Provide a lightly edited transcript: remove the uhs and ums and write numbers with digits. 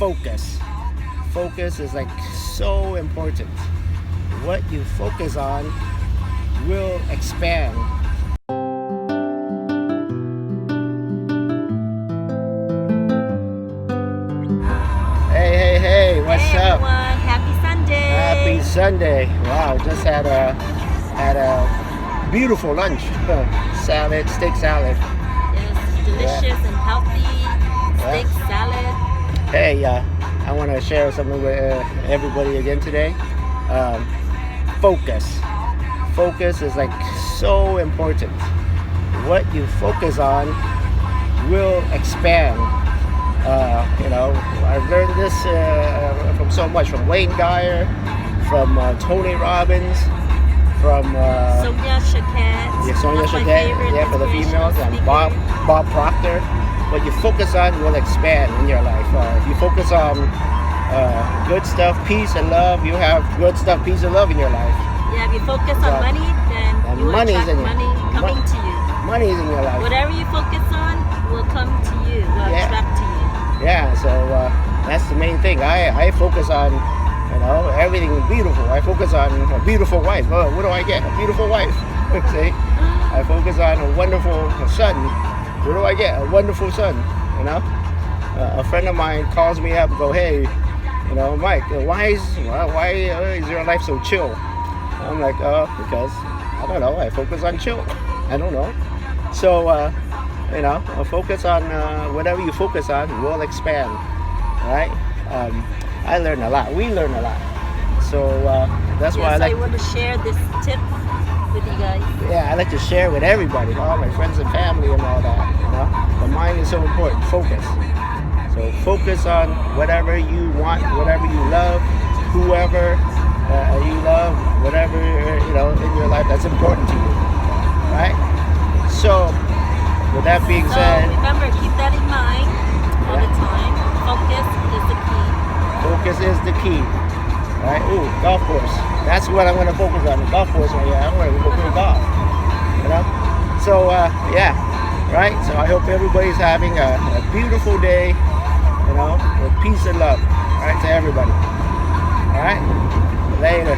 focus. Focus is like so important. What you focus on will expand. Hey, what's Hey up? everyone, happy Sunday. Happy Sunday. Wow, just had a beautiful lunch. Salad, steak salad. Yes, delicious and healthy steak salad. Hey, I want to share something with everybody again today. Focus. Focus is like so important. What you focus on will expand. I've learned this from so much, from Wayne Dyer, from Tony Robbins, from Sonia Choquette. Sonia Choquette, for the females, and Bob Proctor. What you focus on will expand in your life. If you focus on good stuff, peace and love, you have good stuff, peace and love in your life. Yeah, if you focus on money, then you will attract money coming to you. Money is in your life. Whatever you focus on will come to you, will attract to you. Yeah, so that's the main thing. I focus on, everything beautiful. I focus on a beautiful wife. Oh, what do I get? A beautiful wife. See? I focus on a wonderful son. What do I get? A wonderful son. A friend of mine calls me up and go, hey, Mike, why is your life so chill? I'm like, because I don't know. I focus on chill. I don't know. So focus on whatever you focus on will expand, right? I learn a lot. We learn a lot. So that's why I want to share this tip with you guys. Yeah, I like to share with everybody, all my friends and family and all that. The mind is so important. Focus. So focus on whatever you want, whatever you love, whoever you love, whatever in your life that's important to you, right? So with that being said, remember, keep that in mind all the time. Focus is the key. Focus is the key. Right? Ooh, golf course. That's what I'm going to focus on. The golf course right here. I'm going to go play golf. So right? So I hope everybody's having a beautiful day, with peace and love. All right, to everybody. All right? Later.